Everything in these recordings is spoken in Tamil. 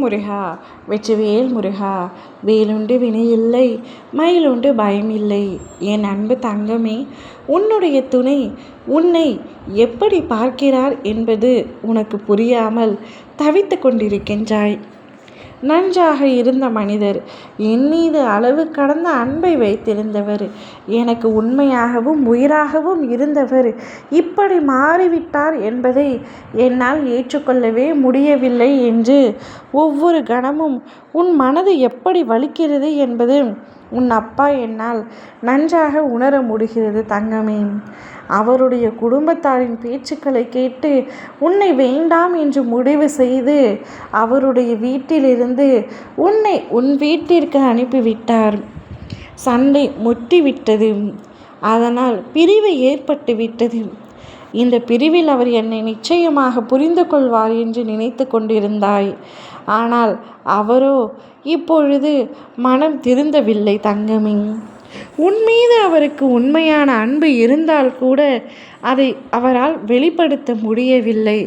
முருகா வெற்றிவேல் முருகா. வேலுண்டு வினையில்லை, மயிலுண்டு பயமில்லை. என் அன்பு தங்கமே, உன்னுடைய துணை உன்னை எப்படி பார்க்கிறார் என்பது உனக்கு புரியாமல் தவித்து கொண்டிருக்கின்றாய். நன்றாக இருந்த மனிதர், என் மீது அளவு கடந்த அன்பை வைத்திருந்தவர், எனக்கு உண்மையாகவும் உயிராகவும் இருந்தவர் இப்படி மாறிவிட்டார் என்பதை என்னால் ஏற்றுக்கொள்ளவே முடியவில்லை என்று ஒவ்வொரு கணமும் உன் மனது எப்படி வலிக்கிறது என்பது உன் அப்பா என்னால் நன்றாக உணர முடிகிறது தங்கமே. அவருடைய குடும்பத்தாரின் பேச்சுக்களை கேட்டு உன்னை வேண்டாம் என்று முடிவு செய்து அவருடைய வீட்டிலிருந்து உன்னை உன் வீட்டிற்கு அனுப்பிவிட்டார். சண்டை முட்டிவிட்டது. அதனால் பிரிவு ஏற்பட்டு விட்டது. இந்த பிரிவில் அவர் என்னை நிச்சயமாக புரிந்து கொள்வார் என்று நினைத்து கொண்டிருந்தாய். ஆனால் அவரோ இப்பொழுது மனம் திருந்தவில்லை தங்கமே. உன் மீது அவருக்கு உண்மையான அன்பு இருந்தால் கூட அதை அவரால் வெளிப்படுத்த முடியவில்லை.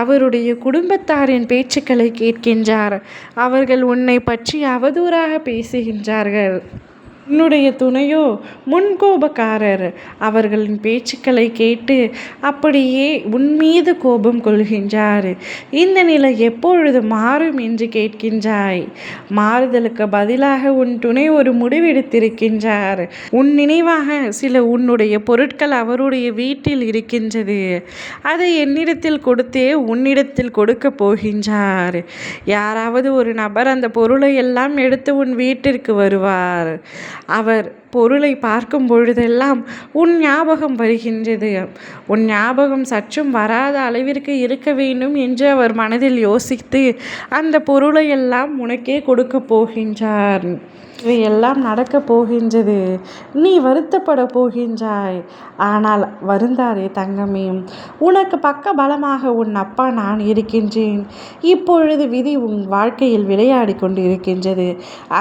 அவருடைய குடும்பத்தாரின் பேச்சுக்களை கேட்கின்றார். அவர்கள் உன்னை பற்றி அவதூறாக பேசுகின்றார்கள். உன்னுடைய துணையோ முன்கோபக்காரர். அவர்களின் பேச்சுக்களை கேட்டு அப்படியே உன் மீது கோபம் கொள்கின்றார். இந்த நிலை எப்பொழுது மாறும் என்று கேட்கின்றாய். மாறுதலுக்கு பதிலாக உன் துணை ஒரு முடிவெடுத்திருக்கின்றார். உன் நினைவாக சில உன்னுடைய பொருட்கள் அவருடைய வீட்டில் இருக்கின்றது. அதை என்னிடத்தில் கொடுத்தே உன்னிடத்தில் கொடுக்க போகின்றார். யாராவது ஒரு நபர் அந்த பொருளை எல்லாம் எடுத்து உன் வீட்டிற்கு வருவார். அவர் பொருளை பார்க்கும் பொழுதெல்லாம் உன் ஞாபகம் வருகின்றது. உன் ஞாபகம் சற்றும் வராத அளவிற்கு இருக்க வேண்டும் என்று அவர் மனதில் யோசித்து அந்த பொருளை எல்லாம் உனக்கே கொடுக்க போகின்றார். இவையெல்லாம் நடக்கப் போகின்றது. நீ வருத்தப்பட போகின்றாய். ஆனால் வருந்தாதே தங்கமே. உனக்கு பக்க பலமாக உன் அப்பா நான் இருக்கின்றேன். இப்பொழுது விதி உன் வாழ்க்கையில் விளையாடி கொண்டிருக்கின்றது.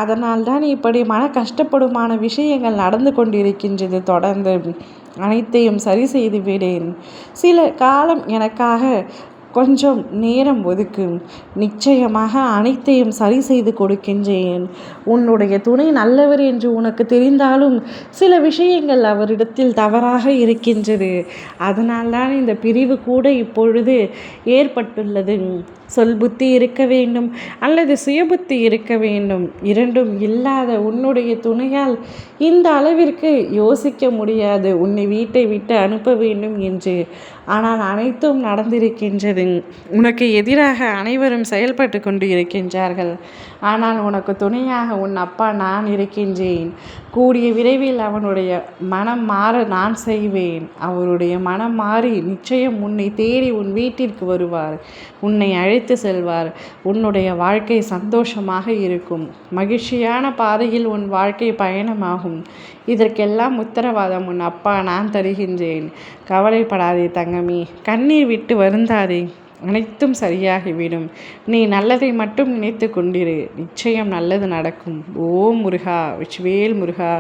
அதனால்தான் இப்படி மன கஷ்டப்படுமான விஷயங்கள் நடந்து கொண்டிருக்கின்றது. தொடர்ந்து அனைத்தையும் சரி செய்து விடேன். சில காலம் எனக்காக கொஞ்சம் நேரம் ஒதுக்கும். நிச்சயமாக அனைத்தையும் சரி செய்து கொடுக்கின்றேன். உன்னுடைய துணை நல்லவர் என்று உனக்கு தெரிந்தாலும் சில விஷயங்கள் அவரிடத்தில் தவறாக இருக்கின்றது. அதனால்தான் இந்த பிரிவு கூட இப்பொழுது ஏற்பட்டுள்ளது. சொல் புத்தி இருக்க வேண்டும் அல்லது சுயபுத்தி இருக்க வேண்டும். இரண்டும் இல்லாத உன்னுடைய துணையால் இந்த அளவிற்கு யோசிக்க முடியாது உன்னை வீட்டை விட்டு அனுப்ப வேண்டும் என்று. ஆனால் அனைத்தும் நடந்திருக்கின்றது. உனக்கு எதிராக அனைவரும் செயல்பட்டு கொண்டு இருக்கின்றார்கள். ஆனால் உனக்கு துணையாக உன் அப்பா நான் இருக்கின்றேன். கூடிய விரைவில் அவனுடைய மனம் மாற நான் செய்வேன். அவருடைய மனம் மாறி நிச்சயம் உன்னை தேடி உன் வீட்டிற்கு வருவார். உன்னை அழைத்து செல்வார். உன்னுடைய வாழ்க்கை சந்தோஷமாக இருக்கும். மகிழ்ச்சியான பாதையில் உன் வாழ்க்கை பயணமாகும். இதற்கெல்லாம் உத்தரவாதம் உன் அப்பா நான் தருகின்றேன். கவலைப்படாதே தங்கமே. கண்ணீர் விட்டு வருந்தாதே. அனைத்தும் சரியாகிவிடும். நீ நல்லதை மட்டும் நினைத்து கொண்டிரு. நிச்சயம் நல்லது நடக்கும். ஓம் முருகா வெற்றிவேல் முருகா.